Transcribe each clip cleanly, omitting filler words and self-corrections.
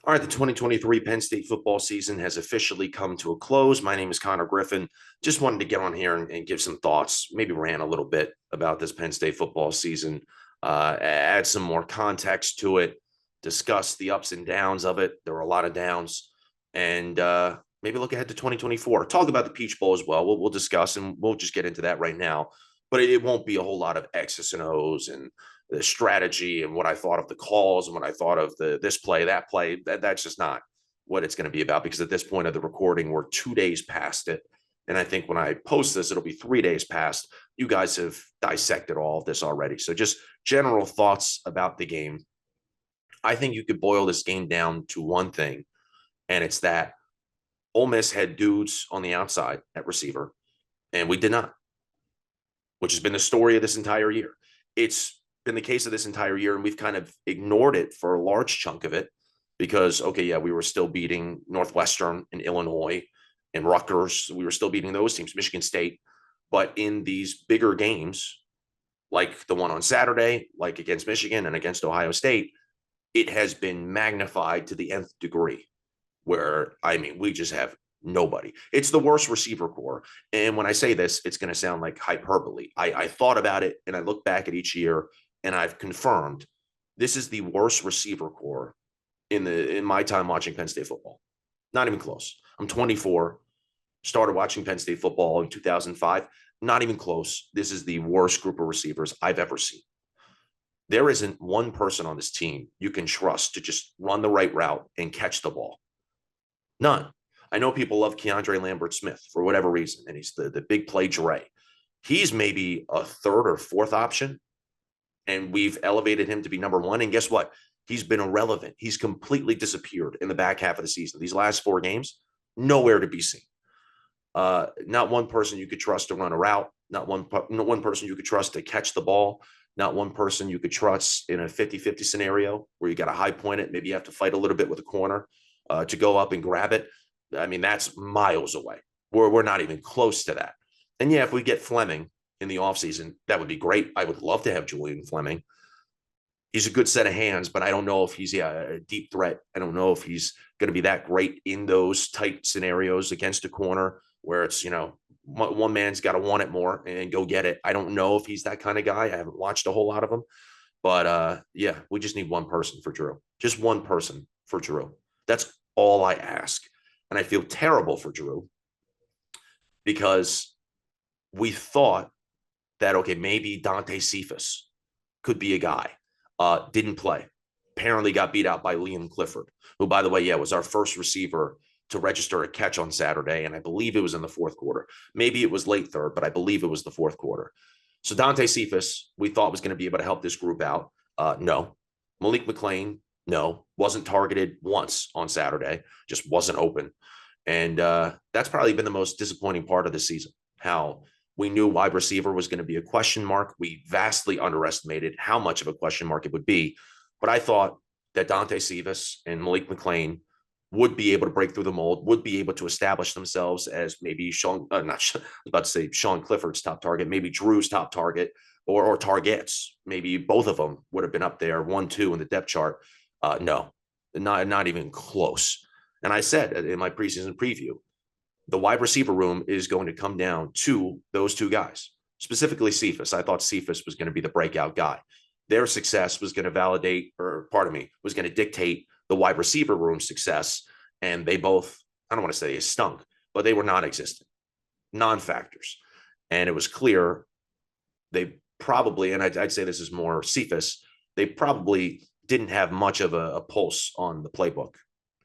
All right, the 2023 Penn State football season has officially come to a close. My name is Connor Griffin. Just wanted to get on here and give some thoughts, maybe rant a little bit about this Penn State football season, add some more context to it, discuss the ups and downs of it. There were a lot of downs, and maybe look ahead to 2024. Talk about the Peach Bowl as well. We'll discuss, and we'll just get into that right now. But it won't be a whole lot of X's and O's and the strategy and what I thought of the calls and what I thought of this play, that play. That's just not what it's going to be about, because at this point of the recording, we're 2 days past it. And I think when I post this, it'll be 3 days past. You guys have dissected all of this already. So just general thoughts about the game. I think you could boil this game down to one thing, and it's that Ole Miss had dudes on the outside at receiver, and we did not, which has been the story of this entire year. It's been the case of this entire year, and we've kind of ignored it for a large chunk of it because, okay, yeah, we were still beating Northwestern and Illinois and Rutgers. We were still beating those teams, Michigan State. But in these bigger games, like the one on Saturday, like against Michigan and against Ohio State, it has been magnified to the nth degree where, I mean, we just have nobody. It's the worst receiver core. And when I say this, it's going to sound like hyperbole. I thought about it and I look back at each year and I've confirmed this is the worst receiver core in my time watching Penn State football. Not even close. I'm 24, started watching Penn State football in 2005. Not even close. This is the worst group of receivers I've ever seen. There isn't one person on this team you can trust to just run the right route and catch the ball. None. I know people love Keandre Lambert-Smith for whatever reason, and he's the big play Dre. He's maybe a third or fourth option, and we've elevated him to be number one. And guess what? He's been irrelevant. He's completely disappeared in the back half of the season. These last 4 games, nowhere to be seen. Not one person you could trust to run a route. Not one person you could trust to catch the ball. Not one person you could trust in a 50-50 scenario where you got to high point it. Maybe you have to fight a little bit with a corner to go up and grab it. I mean, that's miles away. We're not even close to that. And yeah, if we get Fleming in the offseason, that would be great. I would love to have Julian Fleming. He's a good set of hands, but I don't know if he's a deep threat. I don't know if he's going to be that great in those tight scenarios against a corner where it's, one man's got to want it more and go get it. I don't know if he's that kind of guy. I haven't watched a whole lot of him. But, yeah, we just need one person for Drew. Just one person for Drew. That's all I ask. And I feel terrible for Drew because we thought that, okay, maybe Dante Cephas could be a guy. Didn't play. Apparently got beat out by Liam Clifford, who, by the way, was our first receiver to register a catch on Saturday. And I believe it was in the fourth quarter. Maybe it was late third, but I believe it was the fourth quarter. So Dante Cephas, we thought was going to be able to help this group out. No. Malik McClain, no. Wasn't targeted once on Saturday. Just wasn't open. And that's probably been the most disappointing part of the season, how we knew wide receiver was going to be a question mark. We vastly underestimated how much of a question mark it would be. But I thought that Dante Cephas and Malik McClain would be able to break through the mold, would be able to establish themselves as maybe Sean Clifford's top target, maybe Drew's top target, or targets. Maybe both of them would have been up there, 1-2 in the depth chart. No, not even close. And I said in my preseason preview, the wide receiver room is going to come down to those two guys, specifically Cephas. I thought Cephas was going to be the breakout guy. Their success was going to was going to dictate the wide receiver room success. And they both, I don't want to say they stunk, but they were non-existent, non-factors. And it was clear they probably, and I'd say this is more Cephas, they probably didn't have much of a pulse on the playbook.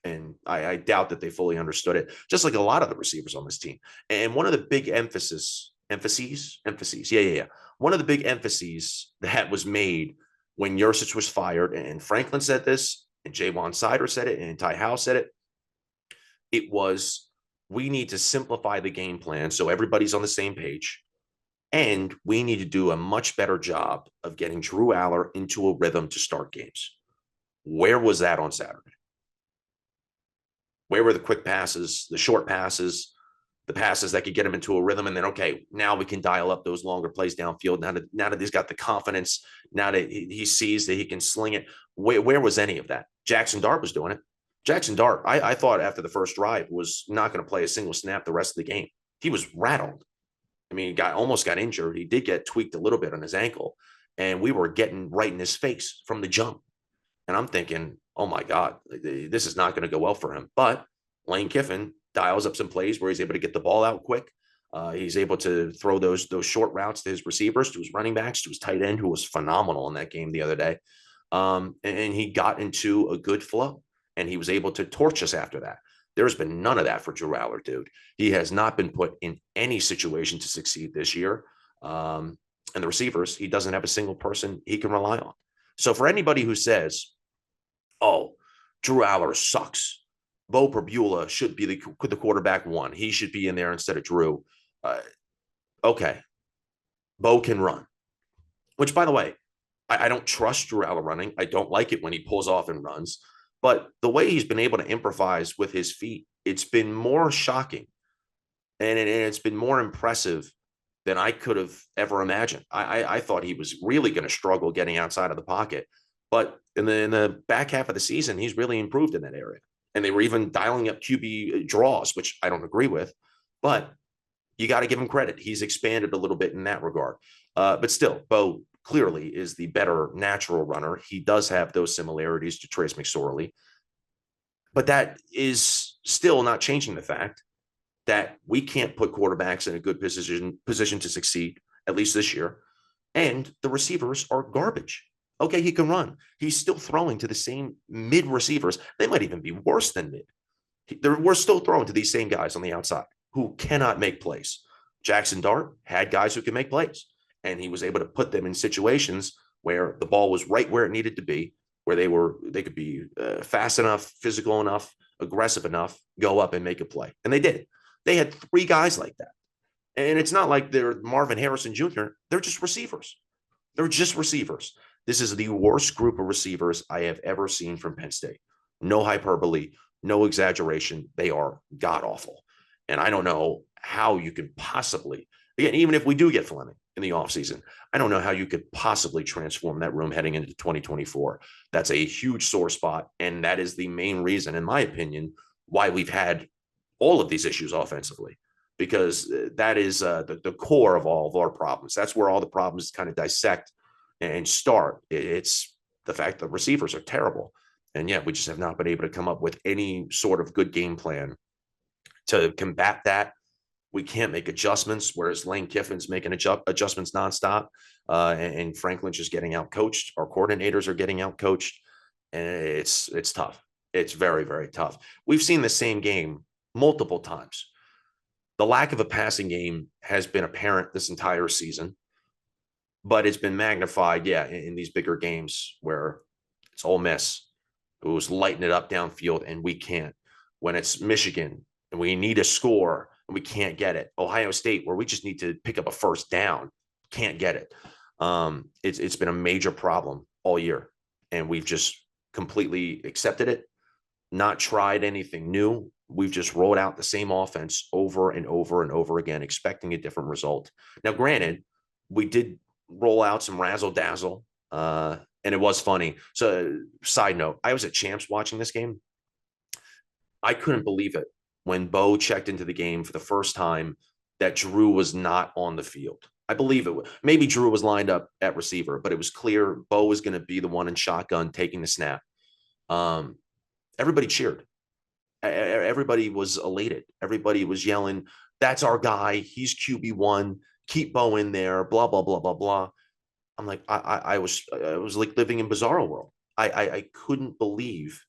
And I doubt that they fully understood it, just like a lot of the receivers on this team. And one of the big emphases. Yeah. One of the big emphases that was made when Yurcich was fired, and Franklin said this, and Jaywan Sider said it, and Ty Howe said it, it was, we need to simplify the game plan so everybody's on the same page. And we need to do a much better job of getting Drew Aller into a rhythm to start games. Where was that on Saturday? Where were the quick passes, the short passes, the passes that could get him into a rhythm? And then, okay, now we can dial up those longer plays downfield. Now that he's got the confidence, now that he sees that he can sling it. Where was any of that? Jackson Dart was doing it. Jackson Dart, I thought after the first drive was not going to play a single snap the rest of the game. He was rattled. I mean, he almost got injured. He did get tweaked a little bit on his ankle, and we were getting right in his face from the jump. And I'm thinking, oh my God, this is not going to go well for him. But Lane Kiffin dials up some plays where he's able to get the ball out quick. He's able to throw those short routes to his receivers, to his running backs, to his tight end, who was phenomenal in that game the other day. And he got into a good flow, and he was able to torch us after that. There's been none of that for Drew Aller, dude. He has not been put in any situation to succeed this year. And the receivers, he doesn't have a single person he can rely on. So for anybody who says, oh, Drew Aller sucks, Bo Perbula should be the quarterback one. He should be in there instead of Drew. Okay. Bo can run, which, by the way, I don't trust Drew Aller running. I don't like it when he pulls off and runs. But the way he's been able to improvise with his feet, it's been more shocking. And it's been more impressive than I could have ever imagined. I thought he was really going to struggle getting outside of the pocket. But in the back half of the season, he's really improved in that area. And they were even dialing up QB draws, which I don't agree with. But you got to give him credit. He's expanded a little bit in that regard. But still, Bo clearly is the better natural runner. He does have those similarities to Trace McSorley. But that is still not changing the fact that we can't put quarterbacks in a good position to succeed, at least this year. And the receivers are garbage. Okay, he can run. He's still throwing to the same mid receivers. They might even be worse than mid. We're still throwing to these same guys on the outside who cannot make plays. Jackson Dart had guys who can make plays, and he was able to put them in situations where the ball was right where it needed to be, where they could be fast enough, physical enough, aggressive enough, go up and make a play. And they did. They had three guys like that. And it's not like they're Marvin Harrison Jr. They're just receivers. They're just receivers. This is the worst group of receivers I have ever seen from Penn State. No hyperbole, no exaggeration. They are god awful. And I don't know how you could possibly, again, even if we do get Fleming in the offseason, I don't know how you could possibly transform that room heading into 2024. That's a huge sore spot. And that is the main reason, in my opinion, why we've had all of these issues offensively, because that is the core of all of our problems. That's where all the problems kind of dissect and start. It's the fact that receivers are terrible. And yet we just have not been able to come up with any sort of good game plan to combat that. We can't make adjustments, whereas Lane Kiffin's making adjustments nonstop, and Franklin's just getting out coached. Our coordinators are getting out coached, and it's tough. It's very, very tough. We've seen the same game multiple times. The lack of a passing game has been apparent this entire season, but it's been magnified, in these bigger games where it's Ole Miss who's lighting it up downfield and we can't. When it's Michigan and we need a score and we can't get it. Ohio State, where we just need to pick up a first down, can't get it. It's been a major problem all year, and we've just completely accepted it, not tried anything new. We've just rolled out the same offense over and over and over again, expecting a different result. Now, granted, we did roll out some razzle dazzle, and it was funny. So, side note, I was at Champs watching this game. I couldn't believe it when Bo checked into the game for the first time that Drew was not on the field. I believe it. Maybe Drew was lined up at receiver, but it was clear Bo was going to be the one in shotgun taking the snap. Everybody cheered. Everybody was elated. Everybody was yelling, "That's our guy. He's QB1. Keep Bo in there." Blah blah blah blah blah. I'm like, I was like living in bizarro world. I couldn't believe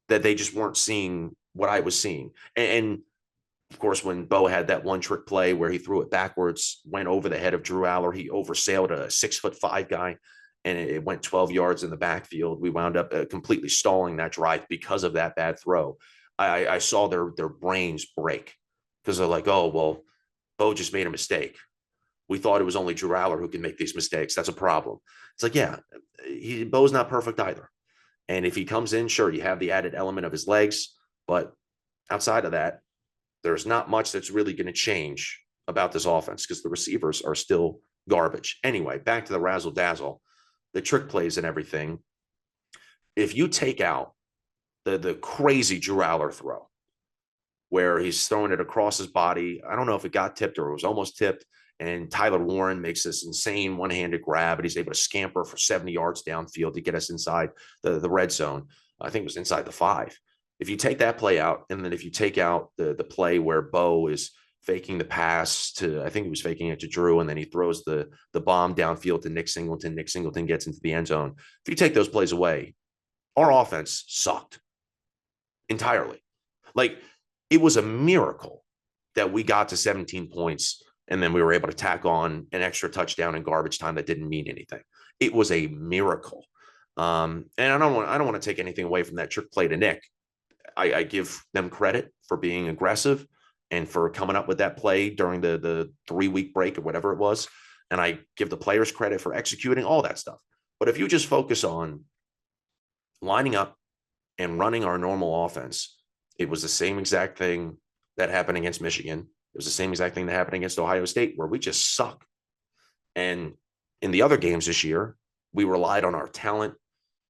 that they just weren't seeing what I was seeing. And of course, when Bo had that one trick play where he threw it backwards, went over the head of Drew Aller, he oversailed a 6'5" guy, and it went 12 yards in the backfield. We wound up completely stalling that drive because of that bad throw. I saw their brains break because they're like, oh, well, Bo just made a mistake. We thought it was only Drew Aller who can make these mistakes. That's a problem. It's like, yeah, Bo's not perfect either. And if he comes in, sure, you have the added element of his legs. But outside of that, there's not much that's really going to change about this offense because the receivers are still garbage. Anyway, back to the razzle dazzle, the trick plays and everything. If you take out the crazy Drew Aller throw where he's throwing it across his body. I don't know if it got tipped or it was almost tipped. And Tyler Warren makes this insane one-handed grab, and he's able to scamper for 70 yards downfield to get us inside the red zone. I think it was inside the 5. If you take that play out, and then if you take out the play where Bo is faking the pass to, I think he was faking it to Drew, and then he throws the bomb downfield to Nick Singleton. Nick Singleton gets into the end zone. If you take those plays away, our offense sucked entirely. Like, it was a miracle that we got to 17 points and then we were able to tack on an extra touchdown in garbage time that didn't mean anything. It was a miracle. And I don't want to take anything away from that trick play to Nick. I give them credit for being aggressive and for coming up with that play during the 3-week break or whatever it was. And I give the players credit for executing all that stuff. But if you just focus on lining up and running our normal offense, it was the same exact thing that happened against Michigan. It was the same exact thing that happened against Ohio State, where we just suck. And in the other games this year, we relied on our talent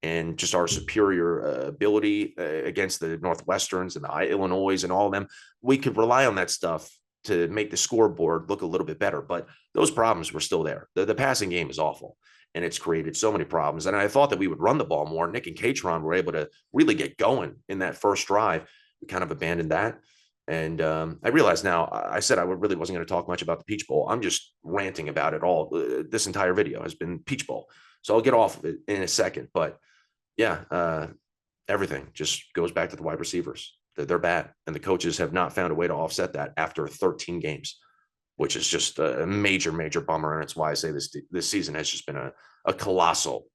and just our superior ability against the Northwesterns and the Illinois and all of them. We could rely on that stuff to make the scoreboard look a little bit better. But those problems were still there. The passing game is awful, and it's created so many problems. And I thought that we would run the ball more. Nick and Catron were able to really get going in that first drive. We kind of abandoned that. And I realize now, I said I really wasn't going to talk much about the Peach Bowl. I'm just ranting about it all. This entire video has been Peach Bowl. So I'll get off of it in a second. But yeah, everything just goes back to the wide receivers. They're bad. And the coaches have not found a way to offset that after 13 games, which is just a major, major bummer. And it's why I say this season has just been a colossal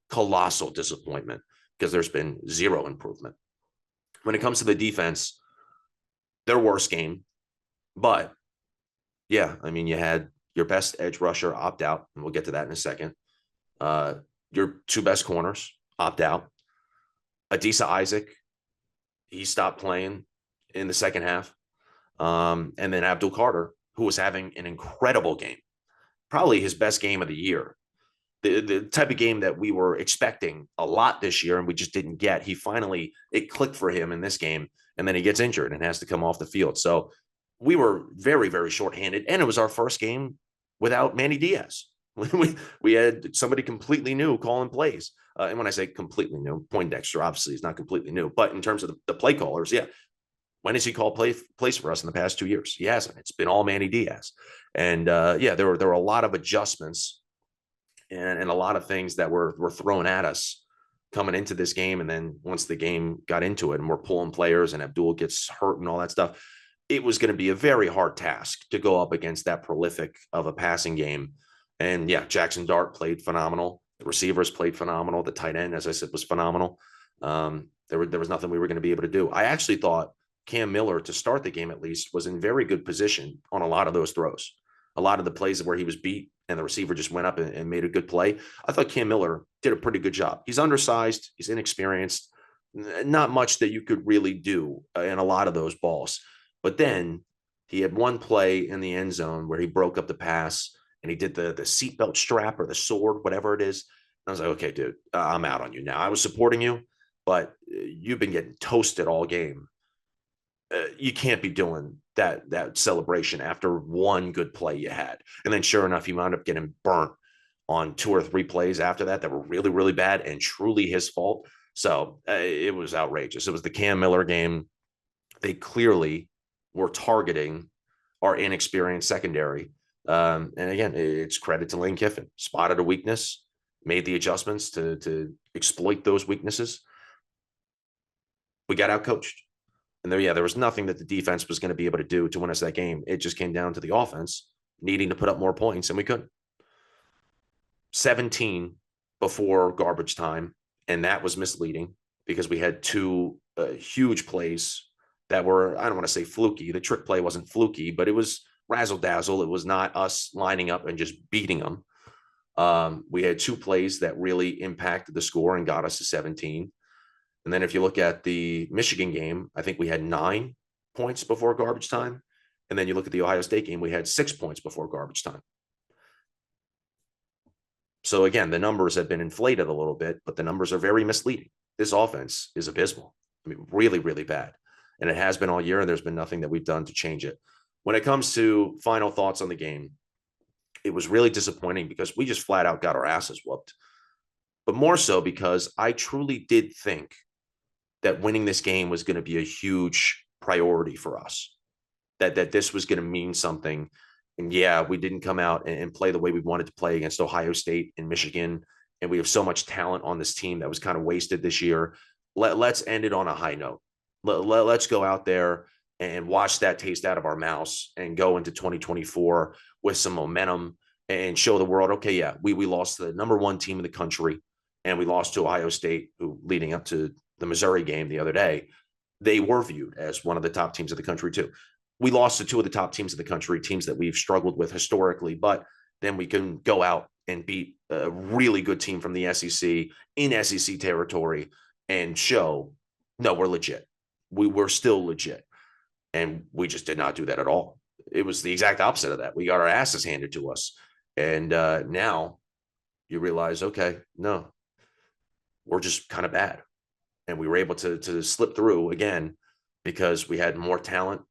disappointment, because there's been zero improvement. When it comes to the defense, their worst game. But yeah, I mean, you had your best edge rusher opt out, and we'll get to that in a second. Your 2 best corners opt out. Adisa Isaac, he stopped playing in the second half. And then Abdul Carter, who was having an incredible game, probably his best game of the year. The type of game that we were expecting a lot this year and we just didn't get. It clicked for him in this game, and then he gets injured and has to come off the field. So we were very, very shorthanded, and it was our first game without Manny Diaz. We had somebody completely new calling plays. And when I say completely new, Poindexter obviously is not completely new, but in terms of the play callers, yeah. When has he called plays for us in the past 2 years? He hasn't. It's been all Manny Diaz. And yeah, there were a lot of adjustments and a lot of things that were thrown at us coming into this game. And then once the game got into it and we're pulling players and Abdul gets hurt and all that stuff, it was going to be a very hard task to go up against that prolific of a passing game. And yeah, Jackson Dart played phenomenal. The receivers played phenomenal. The tight end, as I said, was phenomenal. There was nothing we were going to be able to do. I actually thought Cam Miller, to start the game at least, was in very good position on a lot of those throws. A lot of the plays where he was beat and the receiver just went up and made a good play. I thought Cam Miller did a pretty good job. He's undersized. He's inexperienced. Not much that you could really do in a lot of those balls. But then he had one play in the end zone where he broke up the pass and he did the seatbelt strap or the sword, whatever it is. And I was like, okay, dude, I'm out on you now. I was supporting you, but you've been getting toasted all game. You can't be doing that celebration after one good play you had. And then sure enough, he wound up getting burnt on 2 or 3 plays after that were really, really bad and truly his fault. So it was outrageous. It was the Cam Miller game. They clearly were targeting our inexperienced secondary. And again, it's credit to Lane Kiffin. Spotted a weakness, made the adjustments to exploit those weaknesses. We got outcoached. And there was nothing that the defense was going to be able to do to win us that game. It just came down to the offense needing to put up more points, and we couldn't. 17 before garbage time, and that was misleading because we had 2 huge plays that were, I don't want to say fluky. The trick play wasn't fluky, but it was razzle-dazzle. It was not us lining up and just beating them. We had 2 plays that really impacted the score and got us to 17. And then if you look at the Michigan game, I think we had 9 points before garbage time. And then you look at the Ohio State game, we had 6 points before garbage time. So again, the numbers have been inflated a little bit, but the numbers are very misleading. This offense is abysmal. I mean, really, really bad. And it has been all year, and there's been nothing that we've done to change it. When it comes to final thoughts on the game, it was really disappointing because we just flat out got our asses whooped. But more so because I truly did think that winning this game was going to be a huge priority for us, that this was going to mean something. And yeah, we didn't come out and play the way we wanted to play against Ohio State and Michigan. And we have so much talent on this team that was kind of wasted this year. Let's end it on a high note. Let's go out there and wash that taste out of our mouths and go into 2024 with some momentum and show the world, okay, yeah, we lost to the number one team in the country, and we lost to Ohio State, who leading up to the Missouri game the other day, they were viewed as one of the top teams of the country too. We lost to two of the top teams of the country, teams that we've struggled with historically, but then we can go out and beat a really good team from the SEC in SEC territory and show, no, we're legit. We're still legit. And we just did not do that at all. It was the exact opposite of that. We got our asses handed to us. And now you realize, okay, no, we're just kind of bad. And we were able to slip through again because we had more talent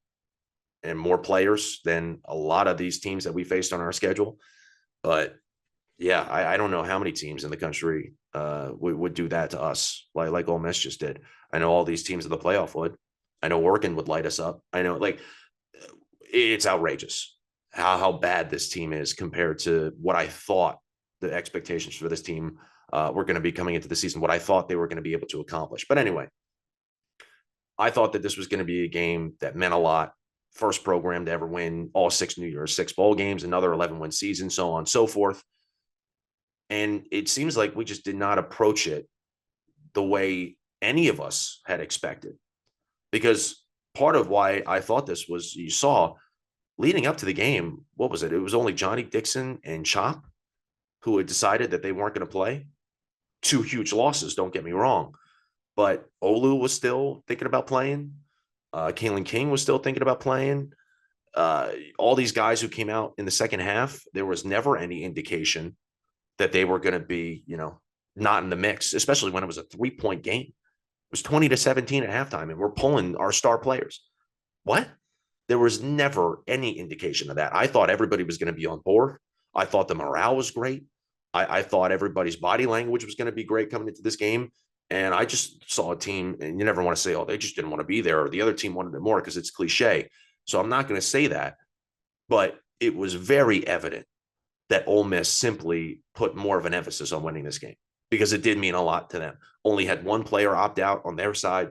and more players than a lot of these teams that we faced on our schedule. But yeah, I don't know how many teams in the country would do that to us, like Ole Miss just did. I know all these teams in the playoff would. I know Oregon would light us up. I know, like, it's outrageous how bad this team is compared to what I thought the expectations for this team were going to be coming into the season, what I thought they were going to be able to accomplish. But anyway, I thought that this was going to be a game that meant a lot. First program to ever win all 6 New Year's 6 bowl games, another 11-win season, so on and so forth. And it seems like we just did not approach it the way any of us had expected. Because part of why I thought this was, you saw leading up to the game, what was it? It was only Johnny Dixon and Chop who had decided that they weren't going to play. 2 huge losses, don't get me wrong. But Olu was still thinking about playing. Kalen King was still thinking about playing. All these guys who came out in the second half, there was never any indication that they were going to be, not in the mix, especially when it was a 3-point game. It was 20-17 at halftime, and we're pulling our star players. What? There was never any indication of that. I thought everybody was going to be on board. I thought the morale was great. I thought everybody's body language was going to be great coming into this game. And I just saw a team, and you never want to say, oh, they just didn't want to be there, or the other team wanted it more, because it's cliche. So I'm not going to say that. But it was very evident that Ole Miss simply put more of an emphasis on winning this game, because it did mean a lot to them. Only had one player opt out on their side.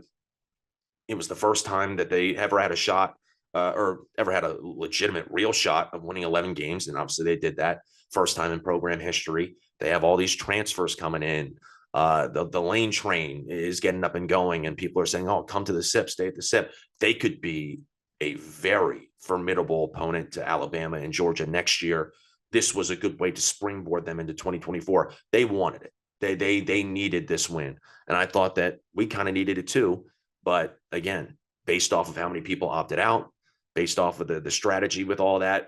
It was the first time that they ever had a shot or ever had a legitimate real shot of winning 11 games. And obviously they did that. First time in program history. They have all these transfers coming in. The lane train is getting up and going, and people are saying, oh, come to the SIP, stay at the SIP. They could be a very formidable opponent to Alabama and Georgia next year. This was a good way to springboard them into 2024. They wanted it. They needed this win. And I thought that we kind of needed it too. But again, based off of how many people opted out, based off of the strategy with all that,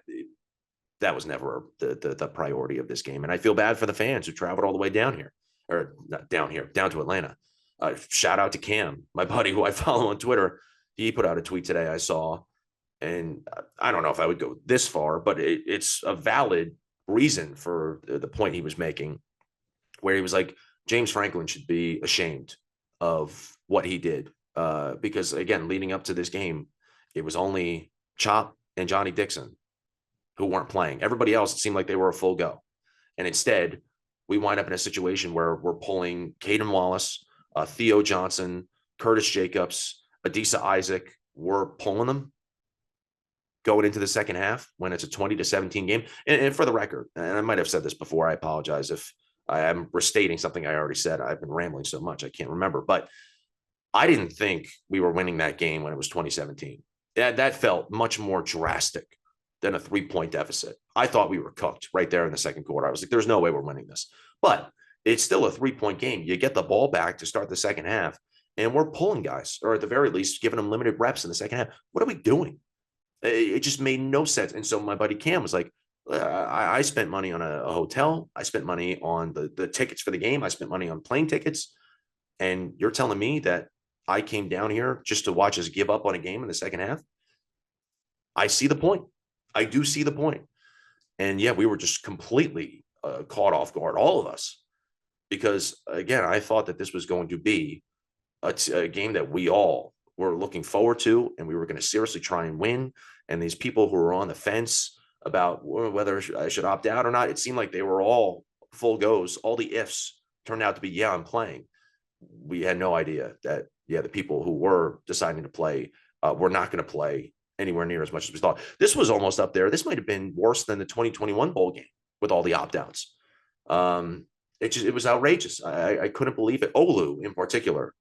that was never the priority of this game. And I feel bad for the fans who traveled all the way down here, or not down here, down to Atlanta. Shout out to Cam, my buddy who I follow on Twitter. He put out a tweet today I saw, and I don't know if I would go this far, but it's a valid reason for the point he was making, where he was like, James Franklin should be ashamed of what he did. Because again, leading up to this game, it was only Chop and Johnny Dixon who weren't playing. Everybody else, it seemed like they were a full go. And instead, we wind up in a situation where we're pulling Caden Wallace, Theo Johnson, Curtis Jacobs, Adisa Isaac. We're pulling them going into the second half when it's a 20-17 game. And for the record, and I might have said this before, I apologize if I am restating something I already said. I've been rambling so much, I can't remember. But I didn't think we were winning that game when it was 2017. That felt much more drastic than a 3-point deficit. I thought we were cooked right there in the second quarter. I was like, there's no way we're winning this. But it's still a 3-point game. You get the ball back to start the second half, and we're pulling guys, or at the very least, giving them limited reps in the second half. What are we doing? It just made no sense. And so my buddy Cam was like, I spent money on a hotel. I spent money on the tickets for the game. I spent money on plane tickets. And you're telling me that I came down here just to watch us give up on a game in the second half. I see the point. I do see the point. And yeah, we were just completely caught off guard, all of us, because again, I thought that this was going to be a game that we all were looking forward to, and we were going to seriously try and win. And these people who were on the fence about whether I should opt out or not, it seemed like they were all full goes. All the ifs turned out to be, yeah, I'm playing. We had no idea that, yeah, the people who were deciding to play were not going to play anywhere near as much as we thought. This was almost up there. This might have been worse than the 2021 bowl game with all the opt-outs. It was outrageous. I couldn't believe it. Olu in particular,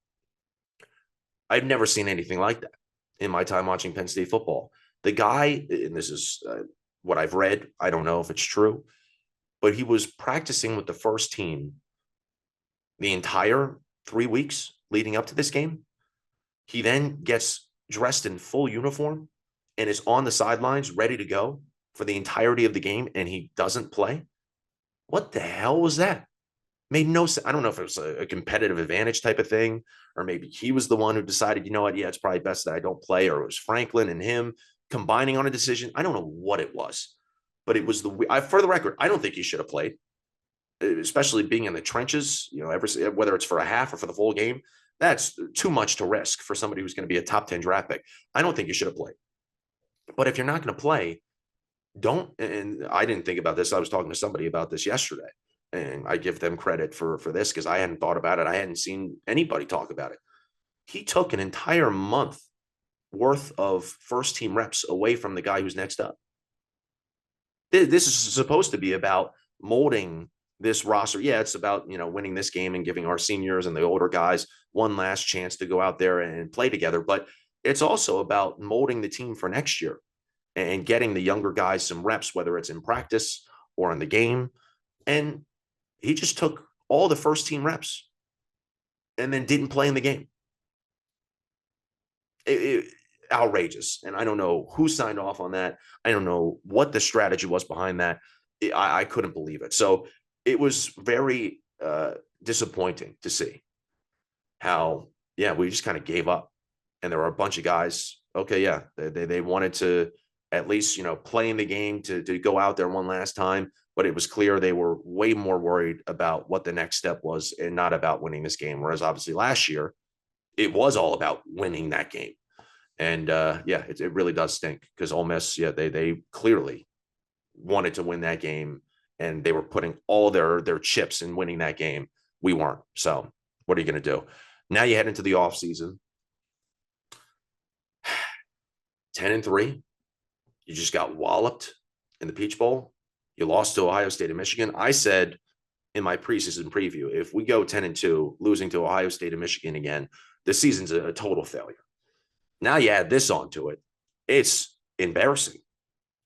I've never seen anything like that in my time watching Penn State football. The guy, and this is what I've read, I don't know if it's true, but he was practicing with the first team the entire 3 weeks leading up to this game. He then gets dressed in full uniform and is on the sidelines ready to go for the entirety of the game, and he doesn't play. What the hell was that? Made no sense. I don't know if it was a competitive advantage type of thing, or maybe he was the one who decided, you know what, yeah, it's probably best that I don't play, or it was Franklin and him combining on a decision. I don't know what it was, but it was for the record, I don't think he should have played, especially being in the trenches, whether it's for a half or for the full game. That's too much to risk for somebody who's going to be a top 10 draft pick. I don't think you should have played. But if you're not going to play, don't. And I didn't think about this. I was talking to somebody about this yesterday, and I give them credit for this because I hadn't thought about it. I hadn't seen anybody talk about it. He took an entire month worth of first team reps away from the guy who's next up. This is supposed to be about molding this roster. Yeah, it's about, winning this game and giving our seniors and the older guys one last chance to go out there and play together. But it's also about molding the team for next year and getting the younger guys some reps, whether it's in practice or in the game. And he just took all the first team reps and then didn't play in the game. Outrageous. And I don't know who signed off on that. I don't know what the strategy was behind that. I couldn't believe it. So it was very disappointing to see how, yeah, we just kind of gave up. And there were a bunch of guys, okay, yeah, they wanted to at least, play in the game to go out there one last time. But it was clear they were way more worried about what the next step was and not about winning this game. Whereas obviously last year, it was all about winning that game. And yeah, it really does stink because Ole Miss, yeah, they clearly wanted to win that game, and they were putting all their chips in winning that game. We weren't. So what are you going to do? Now you head into the offseason. 10-3. You just got walloped in the Peach Bowl. You lost to Ohio State and Michigan. I said in my preseason preview, if we go 10-2, losing to Ohio State and Michigan again, the season's a total failure. Now you add this onto it. It's embarrassing.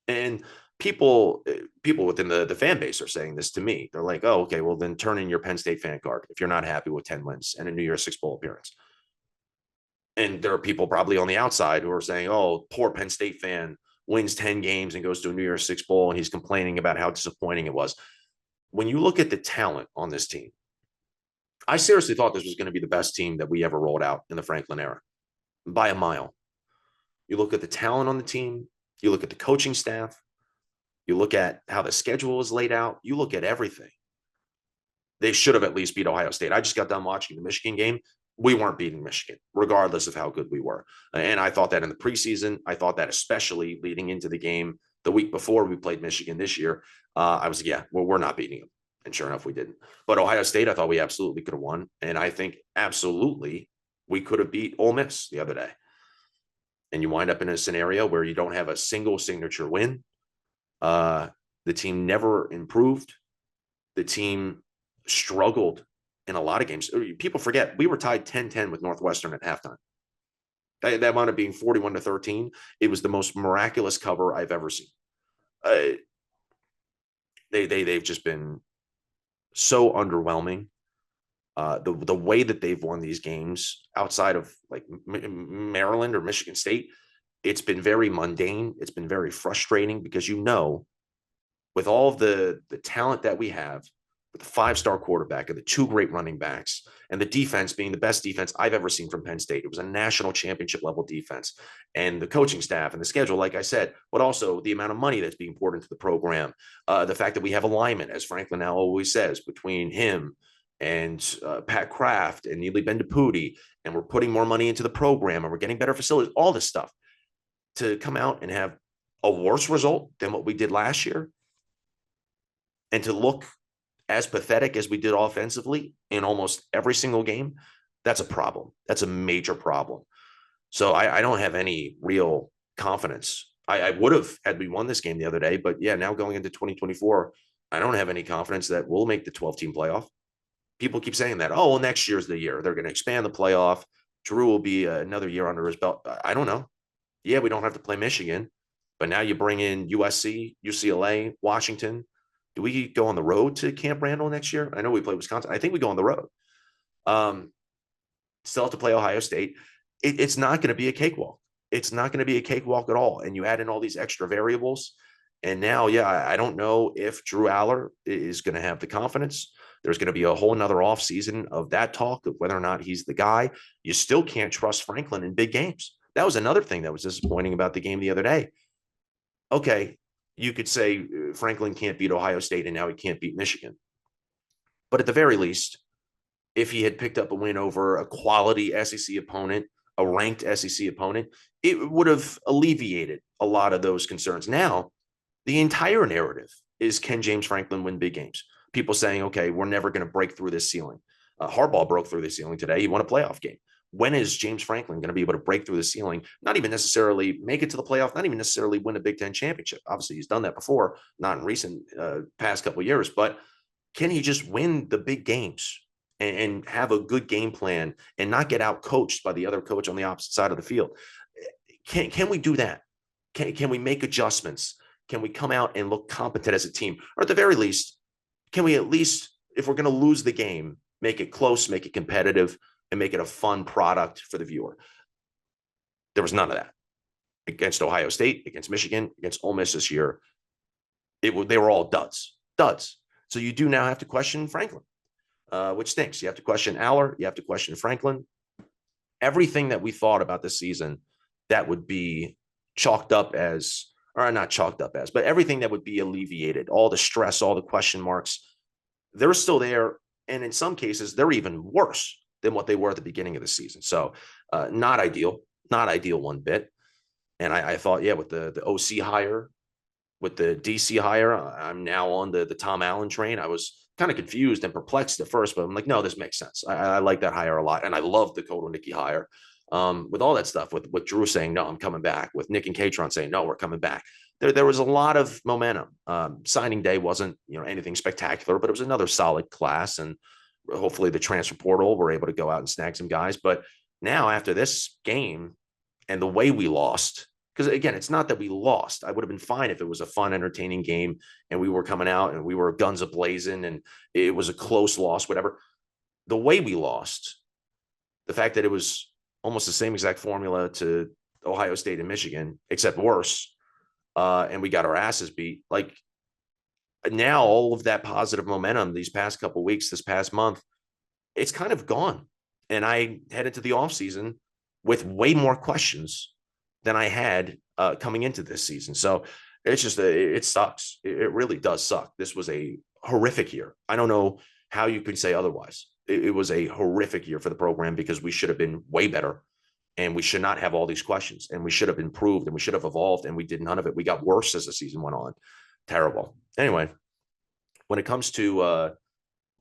And people within the fan base are saying this to me. They're like, oh, okay, well, then turn in your Penn State fan card if you're not happy with 10 wins and a New Year's Six Bowl appearance. And there are people probably on the outside who are saying, oh, poor Penn State fan wins 10 games and goes to a New Year's Six Bowl, and he's complaining about how disappointing it was. When you look at the talent on this team, I seriously thought this was going to be the best team that we ever rolled out in the Franklin era by a mile. You look at the talent on the team, you look at the coaching staff, you look at how the schedule is laid out, you look at everything. They should have at least beat Ohio State. I just got done watching the Michigan game. We weren't beating Michigan, regardless of how good we were. And I thought that in the preseason. I thought that especially leading into the game the week before we played Michigan this year. I was like, yeah, well, we're not beating them. And sure enough, we didn't. But Ohio State, I thought we absolutely could have won. And I think absolutely we could have beat Ole Miss the other day. And you wind up in a scenario where you don't have a single signature win. The team never improved. The team struggled in a lot of games. People forget we were tied 10-10 with Northwestern at halftime. That wound up being 41-13. It was the most miraculous cover I've ever seen. They've just been so underwhelming. The way that they've won these games outside of like Maryland or Michigan State, it's been very mundane. It's been very frustrating because with all of the talent that we have, with a 5-star quarterback and the 2 great running backs, and the defense being the best defense I've ever seen from Penn State. It was a national championship level defense, and the coaching staff and the schedule, like I said, but also the amount of money that's being poured into the program. The fact that we have alignment, as Franklin now always says, between him and Pat Kraft and Neely Bendapudi, and we're putting more money into the program and we're getting better facilities, all this stuff. To come out and have a worse result than what we did last year and to look as pathetic as we did offensively in almost every single game, that's a problem. That's a major problem. So I don't have any real confidence. I would have had we won this game the other day, but yeah, now going into 2024, I don't have any confidence that we'll make the 12-team playoff. People keep saying that, oh, well, next year's the year. They're going to expand the playoff. Drew will be another year under his belt. I don't know. Yeah, we don't have to play Michigan, but now you bring in USC, UCLA, Washington. Do we go on the road to Camp Randall next year? I know we play Wisconsin. I think we go on the road. Still have to play Ohio State. It's not going to be a cakewalk. It's not going to be a cakewalk at all. And you add in all these extra variables. And now, yeah, I don't know if Drew Aller is going to have the confidence. There's going to be a whole nother offseason of that talk of whether or not he's the guy. You still can't trust Franklin in big games. That was another thing that was disappointing about the game the other day. Okay, you could say Franklin can't beat Ohio State and now he can't beat Michigan. But at the very least, if he had picked up a win over a quality SEC opponent, a ranked SEC opponent, it would have alleviated a lot of those concerns. Now, the entire narrative is, can James Franklin win big games? People saying, okay, we're never going to break through this ceiling. Harbaugh broke through the ceiling today. He won a playoff game. When is James Franklin going to be able to break through the ceiling? Not even necessarily make it to the playoff, not even necessarily win a Big Ten championship. Obviously, he's done that before, not in recent past couple of years, but can he just win the big games and have a good game plan and not get out coached by the other coach on the opposite side of the field? Can we do that? Can we make adjustments? Can we come out and look competent as a team? Or at the very least, can we at least, if we're going to lose the game, make it close, make it competitive, and make it a fun product for the viewer? There was none of that. Against Ohio State, against Michigan, against Ole Miss this year, they were all duds. So you do now have to question Franklin, which stinks. You have to question Aller. You have to question Franklin. Everything that we thought about this season that would be chalked up as, or not chalked up as, but everything that would be alleviated, all the stress, all the question marks, they're still there. And in some cases, they're even worse than what they were at the beginning of the season. So not ideal one bit. And I thought, yeah, with the OC hire, with the DC hire, I'm now on the Tom Allen train. I was kind of confused and perplexed at first, but I'm like, no, this makes sense. I like that hire a lot. And I love the Koto Nicky hire. With all that stuff, with Drew saying, no, I'm coming back, with Nick and Katron saying, no, we're coming back. There was a lot of momentum. Signing day wasn't, anything spectacular, but it was another solid class. And hopefully the transfer portal, we're able to go out and snag some guys. But now after this game and the way we lost, because again, it's not that we lost. I would have been fine if it was a fun, entertaining game and we were coming out and we were guns a-blazing and it was a close loss, whatever. The way we lost, the fact that it was almost the same exact formula to Ohio State and Michigan, except worse, and we got our asses beat. Like, now all of that positive momentum these past couple of weeks, this past month, it's kind of gone. And I headed to the offseason with way more questions than I had coming into this season. So it's just, it sucks. It really does suck. This was a horrific year. I don't know how you could say otherwise. It was a horrific year for the program because we should have been way better and we should not have all these questions and we should have improved and we should have evolved and we did none of it. We got worse as the season went on. Terrible. Anyway, when it comes to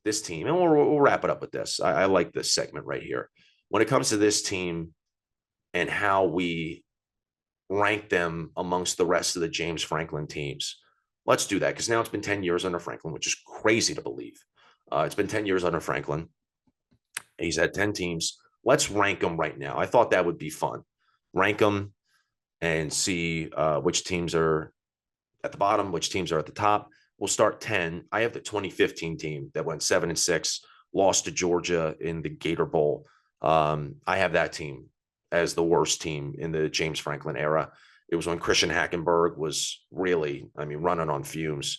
this team, and we'll wrap it up with this. I like this segment right here. When it comes to this team and how we rank them amongst the rest of the James Franklin teams, let's do that because now it's been 10 years under Franklin, which is crazy to believe. It's been 10 years under Franklin. He's had 10 teams. Let's rank them right now. I thought that would be fun. Rank them and see which teams are at the bottom, which teams are at the top. We'll start 10. I have the 2015 team that went 7-6, lost to Georgia in the Gator Bowl. I have that team as the worst team in the James Franklin era. It was when Christian Hackenberg was really, running on fumes.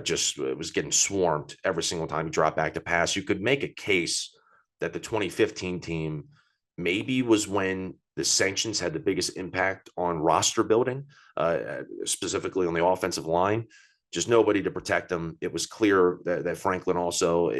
Just was getting swarmed every single time he dropped back to pass. You could make a case that the 2015 team maybe was when the sanctions had the biggest impact on roster building, specifically on the offensive line. Just nobody to protect them. It was clear that Franklin also,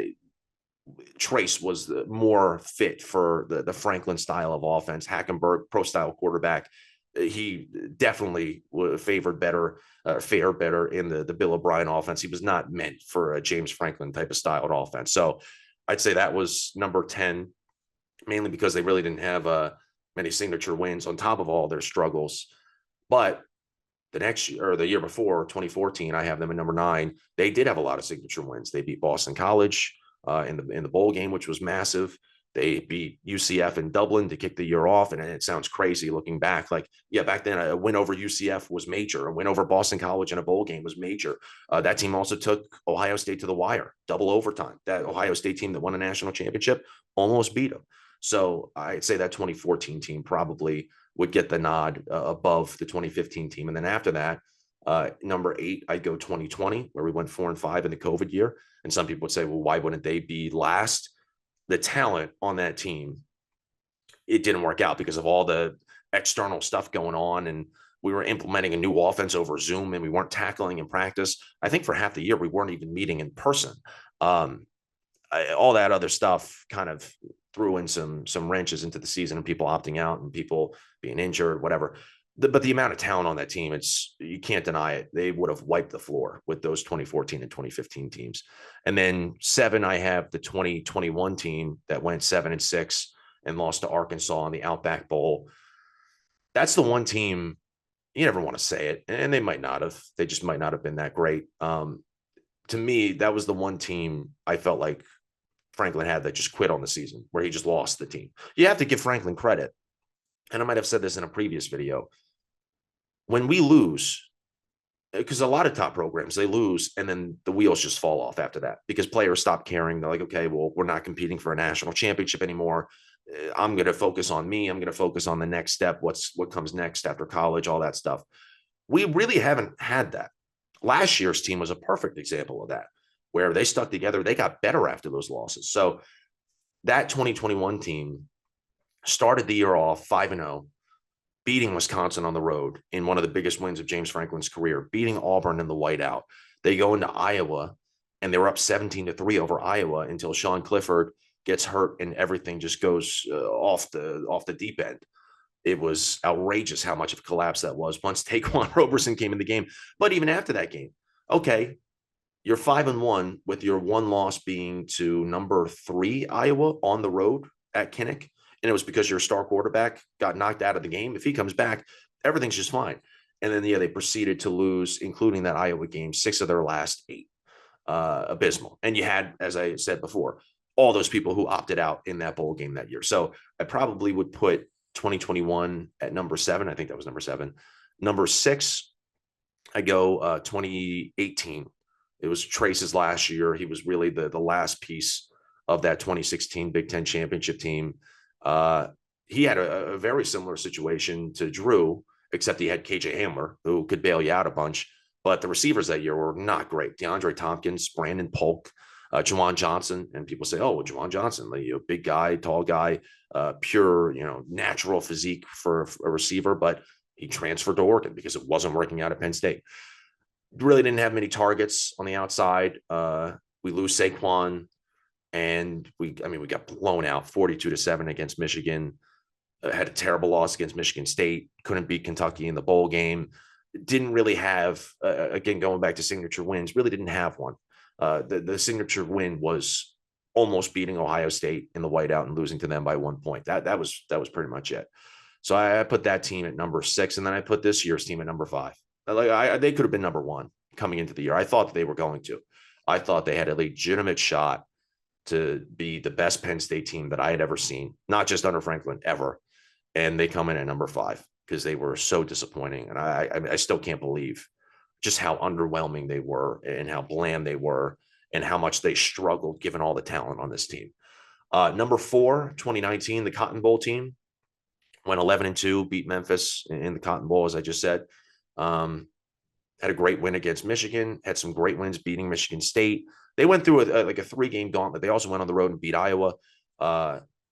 Trace was the more fit for the Franklin style of offense. Hackenberg, pro style quarterback, he definitely favored better, fare better in the Bill O'Brien offense. He was not meant for a James Franklin type of style of offense. So I'd say that was number 10, mainly because they really didn't have many signature wins on top of all their struggles. But the next year or the year before, 2014, I have them at number 9. They did have a lot of signature wins. They beat Boston College in the bowl game, which was massive. They beat UCF in Dublin to kick the year off. And it sounds crazy looking back. Like, yeah, back then a win over UCF was major. A win over Boston College in a bowl game was major. That team also took Ohio State to the wire, double overtime. That Ohio State team that won a national championship almost beat them. So I'd say that 2014 team probably would get the nod above the 2015 team. And then after that, number 8, I'd go 2020, where we went 4-5 in the COVID year. And some people would say, well, why wouldn't they be last? The talent on that team, it didn't work out because of all the external stuff going on. And we were implementing a new offense over Zoom and we weren't tackling in practice. I think for half the year, we weren't even meeting in person. All that other stuff kind of threw in some wrenches into the season and people opting out and people being injured, whatever. But the amount of talent on that team, you can't deny it. They would have wiped the floor with those 2014 and 2015 teams. And then 7, I have the 2021 team that went 7-6 and lost to Arkansas in the Outback Bowl. That's the one team you never want to say it, and they might not have. They just might not have been that great. To me, that was the one team I felt like Franklin had that just quit on the season, where he just lost the team. You have to give Franklin credit. And I might have said this in a previous video. When we lose, because a lot of top programs, they lose and then the wheels just fall off after that because players stop caring. They're like, okay, well, we're not competing for a national championship anymore. I'm going to focus on me. I'm going to focus on the next step. What comes next after college, all that stuff. We really haven't had that. Last year's team was a perfect example of that, where they stuck together. They got better after those losses. So that 2021 team started the year off 5-0, beating Wisconsin on the road in one of the biggest wins of James Franklin's career, beating Auburn in the whiteout. They go into Iowa and they were up 17-3 over Iowa until Sean Clifford gets hurt and everything just goes off the deep end. It was outrageous how much of a collapse that was once Taquan Roberson came in the game. But even after that game, okay, you're 5-1 with your one loss being to number 3 Iowa on the road at Kinnick. And it was because your star quarterback got knocked out of the game. If he comes back, everything's just fine. And then, yeah, they proceeded to lose, including that Iowa game, 6 of their last 8. Abysmal. And you had, as I said before, all those people who opted out in that bowl game that year. So I probably would put 2021 at number 7. I think that was number 7. Number 6, I go 2018. It was Trace's last year. He was really the last piece of that 2016 Big Ten championship team. He had a very similar situation to Drew, except he had KJ Hamler, who could bail you out a bunch. But the receivers that year were not great. DeAndre Tompkins, Brandon Polk, Juwan Johnson. And people say, oh, well, Juwan Johnson, like, big guy, tall guy, pure, natural physique for a receiver. But he transferred to Oregon because it wasn't working out at Penn State. Really didn't have many targets on the outside. We lose Saquon. And we got blown out 42-7 against Michigan. Had a terrible loss against Michigan State. Couldn't beat Kentucky in the bowl game. Didn't really have, again, going back to signature wins, really didn't have one. The signature win was almost beating Ohio State in the whiteout and losing to them by 1 point. That was pretty much it. So I put that team at number 6, and then I put this year's team at number 5. They could have been number 1 coming into the year. I thought they were going to. I thought they had a legitimate shot to be the best Penn State team that I had ever seen, not just under Franklin, ever. And they come in at number 5 because they were so disappointing. And I still can't believe just how underwhelming they were and how bland they were and how much they struggled given all the talent on this team. Number 4, 2019, the Cotton Bowl team went 11-2, beat Memphis in the Cotton Bowl, as I just said. had a great win against Michigan, had some great wins beating Michigan State. They went through like a 3-game gauntlet. They also went on the road and beat Iowa,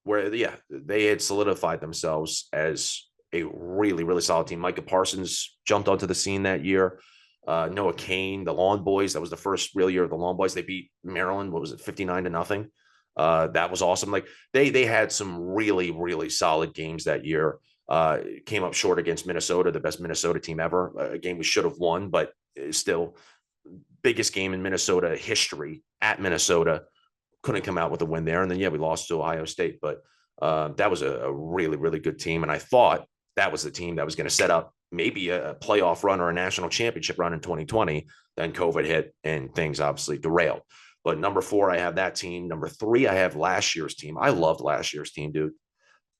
where, yeah, they had solidified themselves as a really, really solid team. Micah Parsons jumped onto the scene that year. Noah Kane, the Lawn Boys, that was the first real year of the Lawn Boys. They beat Maryland, what was it, 59-0. That was awesome. Like they had some really, really solid games that year. Came up short against Minnesota, the best Minnesota team ever. A game we should have won, but still biggest game in Minnesota history at Minnesota. Couldn't come out with a win there. And then, yeah, we lost to Ohio State, but that was a really, really good team. And I thought that was the team that was going to set up maybe a playoff run or a national championship run in 2020. Then COVID hit and things obviously derailed. But number 4, I have that team. Number 3, I have last year's team. I loved last year's team, dude.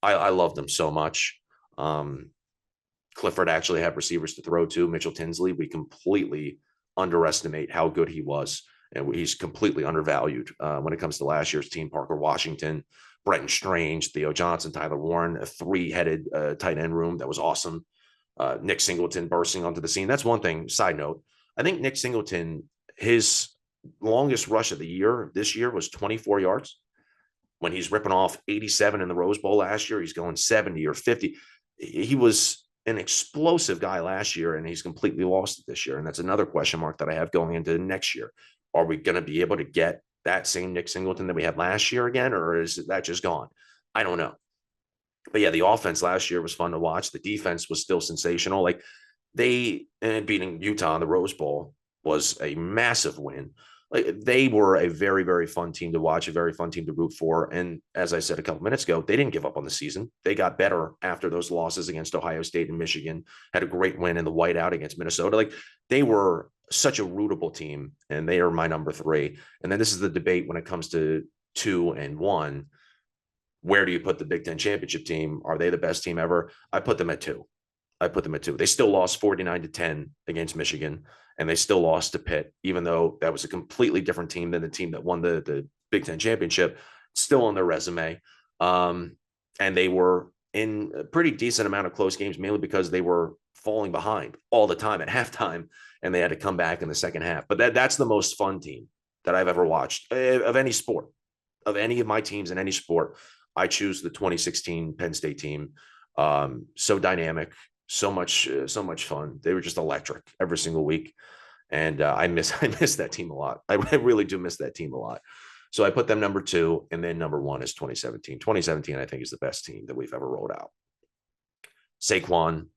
I loved them so much. Clifford actually had receivers to throw to. Mitchell Tinsley, we completely underestimate how good he was. And he's completely undervalued when it comes to last year's team. Parker Washington, Brenton Strange, Theo Johnson, Tyler Warren, a 3-headed tight end room that was awesome. Nick Singleton bursting onto the scene. That's one thing. Side note, I think Nick Singleton, his longest rush of the year this year was 24 yards. When he's ripping off 87 in the Rose Bowl last year, he's going 70 or 50. He was an explosive guy last year, and he's completely lost it this year. And that's another question mark that I have going into next year. Are we going to be able to get that same Nick Singleton that we had last year again, or is that just gone? I don't know. But yeah, the offense last year was fun to watch. The defense was still sensational. Like they beating Utah in the Rose Bowl was a massive win. Like they were a very, very fun team to watch, a very fun team to root for. And as I said a couple minutes ago, they didn't give up on the season. They got better after those losses against Ohio State and Michigan, had a great win in the whiteout against Minnesota. Like they were such a rootable team, and they are my number 3. And then this is the debate when it comes to 2 and 1. Where do you put the Big Ten championship team? Are they the best team ever? I put them at 2. They still lost 49-10 against Michigan, and they still lost to Pitt, even though that was a completely different team than the team that won the Big Ten championship. Still on their resume. And they were in a pretty decent amount of close games, mainly because they were falling behind all the time at halftime, and they had to come back in the second half. But that's the most fun team that I've ever watched of any sport, of any of my teams in any sport. I choose the 2016 Penn State team. So dynamic, so much fun. They were just electric every single week. And I miss that team a lot. I really do miss that team a lot. So I put them number 2, and then number 1 is 2017. 2017, I think, is the best team that we've ever rolled out. Saquon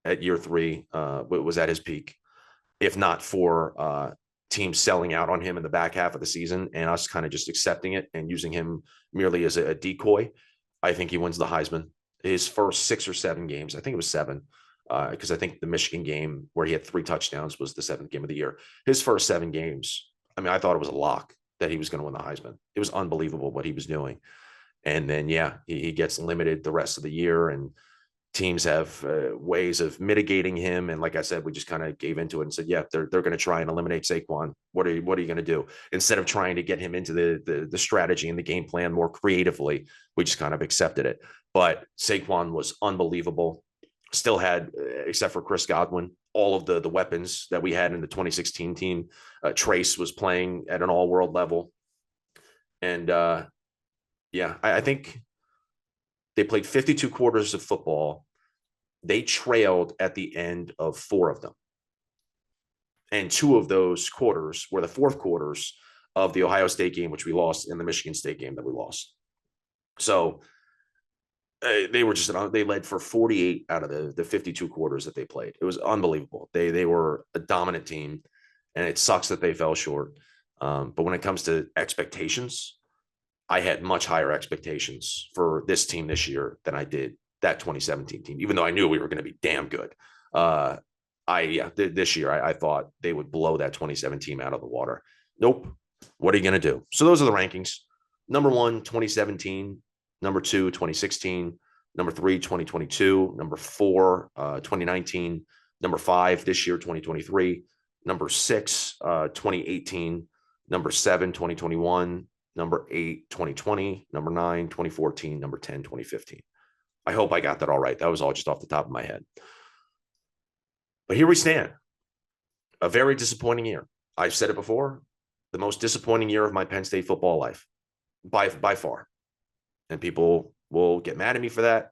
at year 3 was at his peak, if not for teams selling out on him in the back half of the season and us kind of just accepting it and using him merely as a decoy. I think he wins the Heisman. His first 6 or 7 games, I think it was 7, because I think the Michigan game where he had 3 touchdowns was the 7th game of the year. His first 7 games, I mean, I thought it was a lock that he was going to win the Heisman. It was unbelievable what he was doing. And then, yeah, he gets limited the rest of the year, and teams have ways of mitigating him. And like I said, we just kind of gave into it and said, yeah, they're going to try and eliminate Saquon. What are you going to do? Instead of trying to get him into the strategy and the game plan more creatively, we just kind of accepted it. But Saquon was unbelievable. Still had, except for Chris Godwin, all of the weapons that we had in the 2016 team. Trace was playing at an all-world level. And yeah, I think they played 52 quarters of football. They trailed at the end of 4 of them. And 2 of those quarters were the fourth quarters of the Ohio State game, which we lost, and the Michigan State game that we lost. So they led for 48 out of the 52 quarters that they played. It was unbelievable. They were a dominant team, and it sucks that they fell short. But when it comes to expectations, I had much higher expectations for this team this year than I did that 2017 team, even though I knew we were going to be damn good. This year I thought they would blow that 2017 out of the water. Nope. What are you going to do? So those are the rankings. Number 1, 2017. Number 2, 2016. Number 3, 2022. Number 4, 2019. Number 5, this year, 2023. Number 6, 2018. Number 7, 2021. Number 8, 2020, number 9, 2014, number 10, 2015. I hope I got that all right. That was all just off the top of my head. But here we stand. A very disappointing year. I've said it before, the most disappointing year of my Penn State football life by far. And people will get mad at me for that.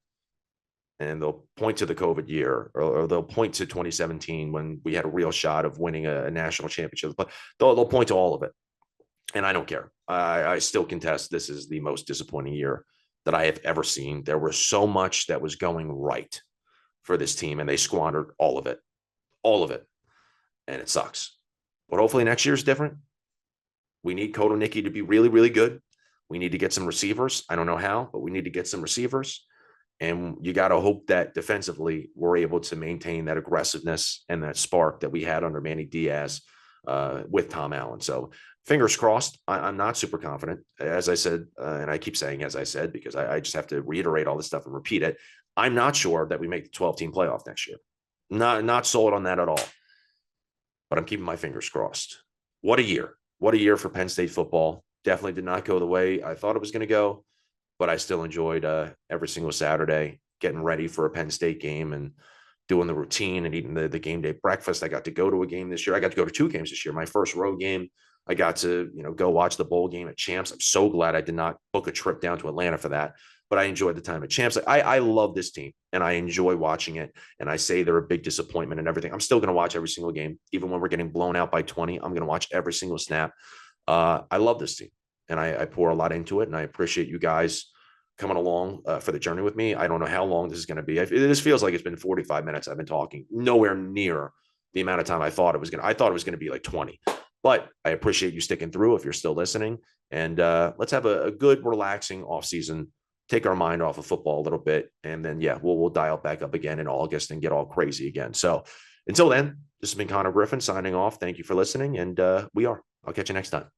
And they'll point to the COVID year, or they'll point to 2017 when we had a real shot of winning a national championship. But they'll point to all of it. And I don't care. I still contest this is the most disappointing year that I have ever seen. There was so much that was going right for this team, and they squandered all of it. And it sucks. But hopefully next year is different. We need Koto Nicky to be really, really good. We need to get some receivers. I don't know how, but we need to get some receivers. And you got to hope that defensively we're able to maintain that aggressiveness and that spark that we had under Manny Diaz with Tom Allen. So fingers crossed. I'm not super confident, as I said, and I keep saying as I said because I just have to reiterate all this stuff and repeat it. I'm not sure that we make the 12-team playoff next year. Not sold on that at all. But I'm keeping my fingers crossed. What a year. What a year for Penn State football. Definitely did not go the way I thought it was going to go, but I still enjoyed every single Saturday getting ready for a Penn State game and doing the routine and eating the game day breakfast. I got to go to a game this year. I got to go to 2 games this year. My first road game, I got to go watch the bowl game at Champs. I'm so glad I did not book a trip down to Atlanta for that, but I enjoyed the time at Champs. I love this team and I enjoy watching it. And I say they're a big disappointment and everything. I'm still going to watch every single game, even when we're getting blown out by 20. I'm going to watch every single snap. I love this team and I pour a lot into it. And I appreciate you guys coming along for the journey with me. I don't know how long this is going to be. This feels like it's been 45 minutes. I've been talking, nowhere near the amount of time I thought it was going to. I thought it was going to be like 20, but I appreciate you sticking through if you're still listening. And let's have a good, relaxing off season. Take our mind off of football a little bit. And then, yeah, we'll dial back up again in August and get all crazy again. So until then, this has been Connor Griffin signing off. Thank you for listening. And I'll catch you next time.